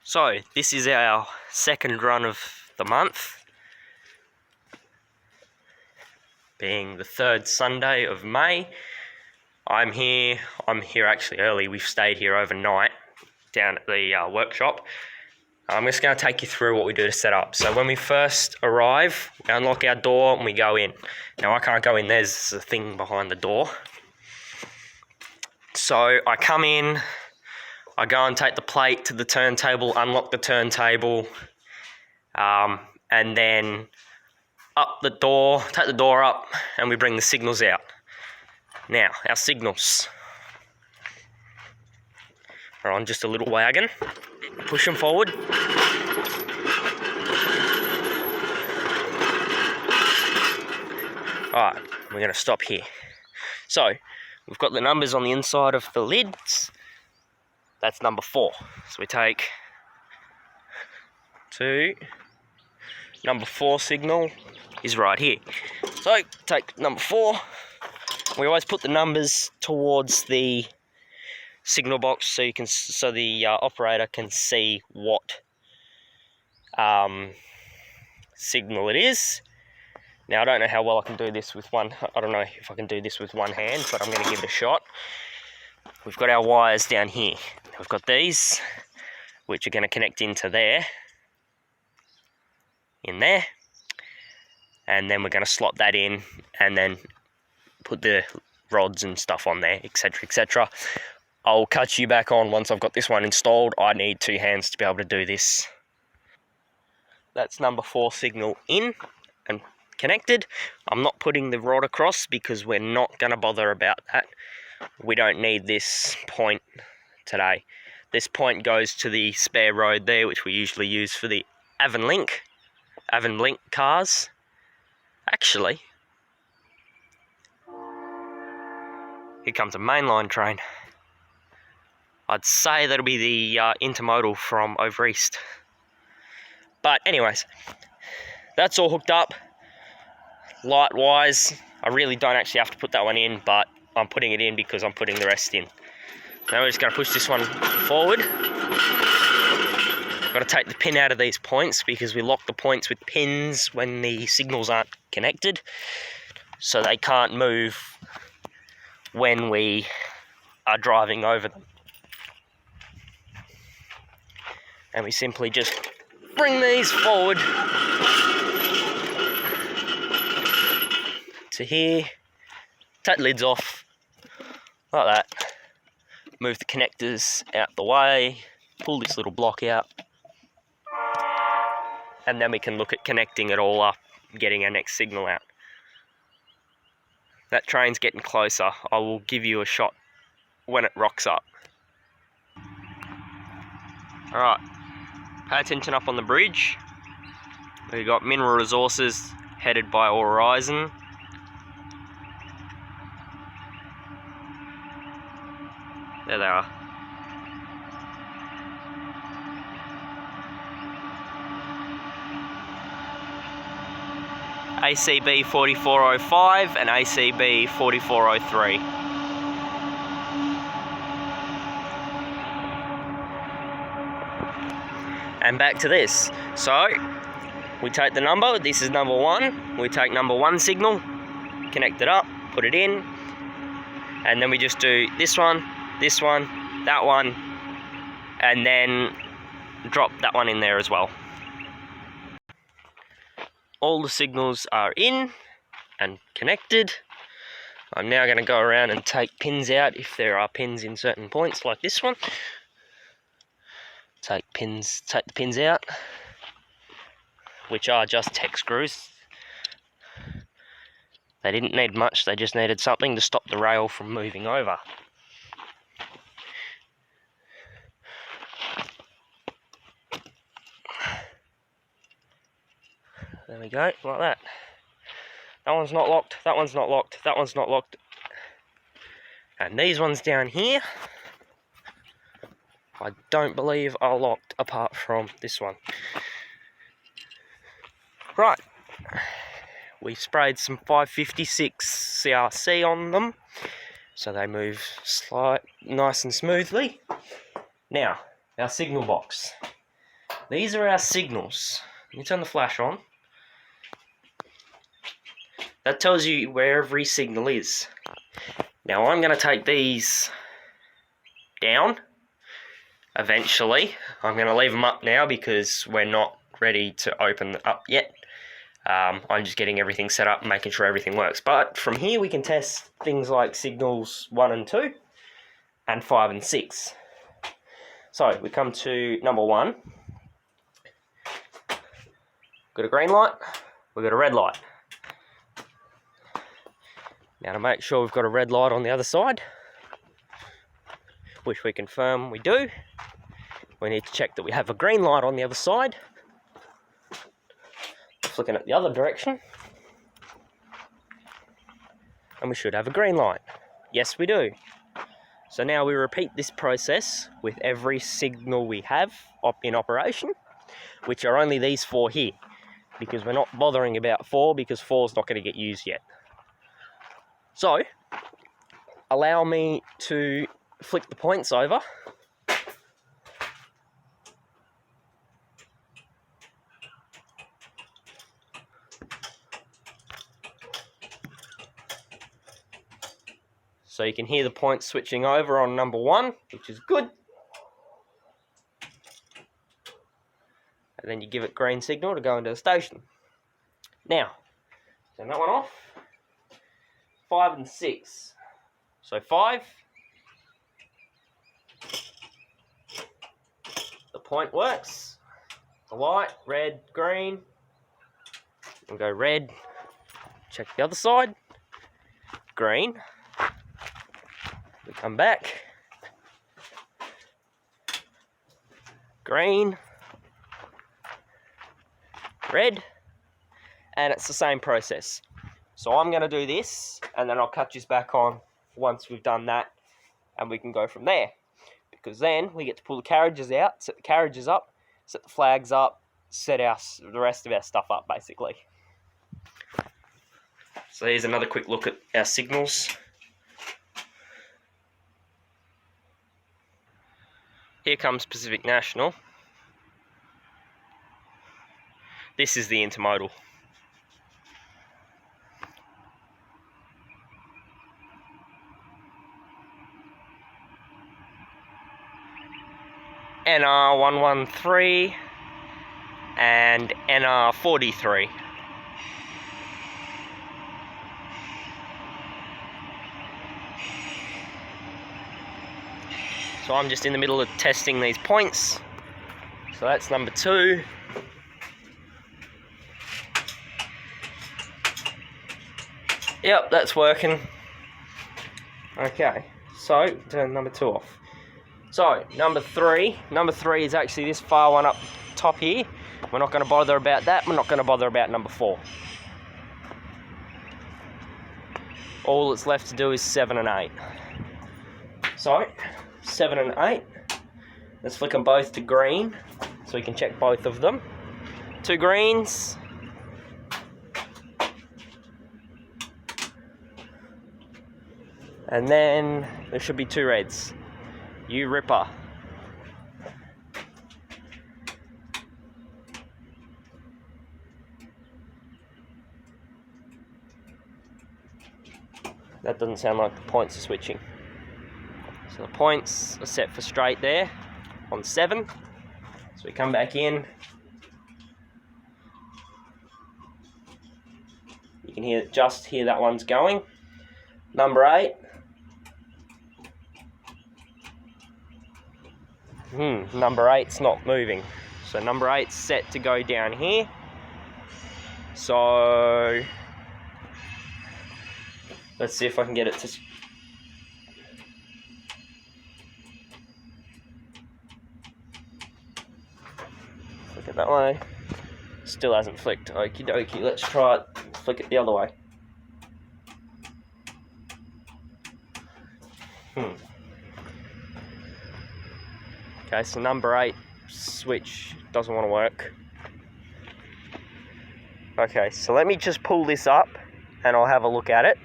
So, this is our second run of the month, being the third Sunday of May. I'm here actually early. We've stayed here overnight down at the workshop. I'm just going to take you through what we do to set up. So when we first arrive, we unlock our door and we go in. Now I can't go in, there's a thing behind the door. So I come in, I go and take the plate to the turntable, unlock the turntable, and then take the door up, and we bring the signals out. Now, our signals are on just a little wagon. Push them forward. Alright, we're going to stop here. So, we've got the numbers on the inside of the lids. That's number 4. So we take 2. Number 4 signal is right here. So, take number 4. We always put the numbers towards the signal box so the operator can see what signal it is. Now I don't know how well I can do this with one. I don't know if I can do this with one hand, but I'm going to give it a shot. We've got our wires down here. We've got these, which are going to connect into there, in there, and then we're going to slot that in, and then put the rods and stuff on there, etc., etc. I'll cut you back on once I've got this one installed. I need 2 hands to be able to do this. That's number 4 signal in and connected. I'm not putting the rod across because we're not going to bother about that. We don't need this point today. This point goes to the spare road there, which we usually use for the Avonlink cars. Actually, here comes a mainline train. I'd say that'll be the intermodal from over east. But anyways, that's all hooked up. Light-wise, I really don't actually have to put that one in, but I'm putting it in because I'm putting the rest in. Now we're just going to push this one forward. Got to take the pin out of these points because we lock the points with pins when the signals aren't connected, so they can't move when we are driving over them. And we simply just bring these forward to here, take the lids off, like that, move the connectors out the way, pull this little block out, and then we can look at connecting it all up, getting our next signal out. That train's getting closer. I will give you a shot when it rocks up. Alright, pay attention up on the bridge. We've got Mineral Resources headed by Horizon. There they are. ACB 4405 and ACB 4403. And back to this. So, we take the number, this is number 1. We take number 1 signal, connect it up, put it in, and then we just do this one, that one, and then drop that one in there as well. All the signals are in and connected. I'm now going to go around and take pins out if there are pins in certain points like this one. Take the pins out, which are just tech screws. They didn't need much, they just needed something to stop the rail from moving over. There we go, like that. That one's not locked, that one's not locked, that one's not locked. And these ones down here, I don't believe are locked apart from this one. Right, we sprayed some 556 CRC on them, so they move nice and smoothly. Now, our signal box. These are our signals. Let me turn the flash on. That tells you where every signal is. Now I'm going to take these down eventually. I'm going to leave them up now because we're not ready to open them up yet. I'm just getting everything set up and making sure everything works. But from here we can test things like signals 1 and 2 and 5 and 6. So we come to number 1. Got a green light, we've got a red light. Now to make sure we've got a red light on the other side, which we confirm we do, we need to check that we have a green light on the other side. Flicking it the other direction, and we should have a green light. Yes, we do. So now we repeat this process with every signal we have in operation, which are only these 4 here, because we're not bothering about 4 because 4 is not going to get used yet. So, allow me to flick the points over. So you can hear the points switching over on number 1, which is good. And then you give it green signal to go into the station. Now, turn that one off. 5 and 6. So 5. The point works. The light, red, green. We'll go red. Check the other side. Green. We come back. Green. Red. And it's the same process. So I'm going to do this, and then I'll cut you back on once we've done that, and we can go from there. Because then we get to pull the carriages out, set the carriages up, set the flags up, set the rest of our stuff up, basically. So here's another quick look at our signals. Here comes Pacific National. This is the intermodal. NR113 and NR43. So I'm just in the middle of testing these points. So that's number 2. Yep, that's working. Okay, so turn number 2 off. So, number 3 is actually this far one up top here. We're not going to bother about that. We're not going to bother about number 4. All that's left to do is 7 and 8. So, 7 and 8. Let's flick them both to green, so we can check both of them. 2 greens. And then there should be 2 reds. You ripper. That doesn't sound like the points are switching. So the points are set for straight there on 7. So we come back in. You can just hear that one's going. Number 8. Number 8's not moving. So number 8's set to go down here. So let's see if I can get it to... Flick it that way. Still hasn't flicked. Okie dokie. Let's try it. Flick it the other way. Okay, so number 8 switch doesn't want to work. Okay, so let me just pull this up and I'll have a look at it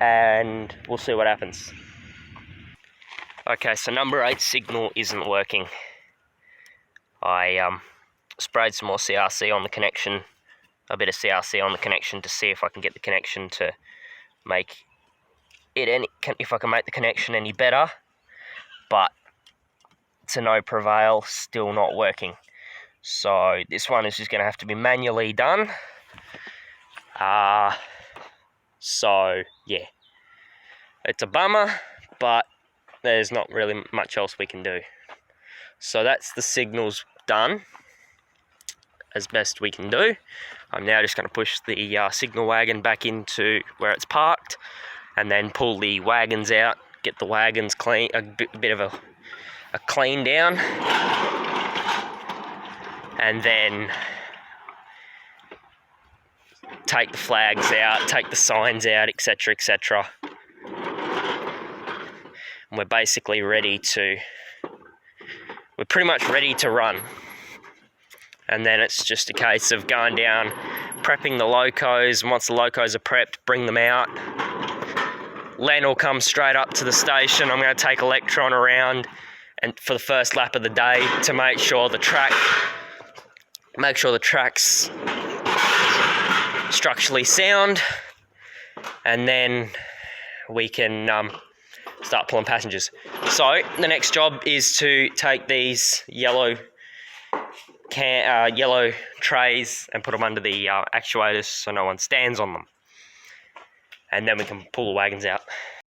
and we'll see what happens. Okay, so number 8 signal isn't working. I sprayed some more CRC on the connection, a bit of CRC on the connection to see if I can get the connection to make it if I can make the connection any better, but to no prevail, still not working. So this one is just going to have to be manually done. So yeah, it's a bummer, but there's not really much else we can do. So that's the signals done as best we can do. I'm now just going to push the signal wagon back into where it's parked, and then pull the wagons out, get the wagons clean, a bit of a clean down, and then take the flags out, take the signs out, etc, etc. And we're basically ready to, we're pretty much ready to run. And then it's just a case of going down, prepping the locos, and once the locos are prepped, bring them out. Len will come straight up to the station. I'm going to take Electron around and for the first lap of the day to make sure the track's structurally sound, and then we can start pulling passengers. So the next job is to take these yellow trays and put them under the actuators so no one stands on them, and then we can pull the wagons out.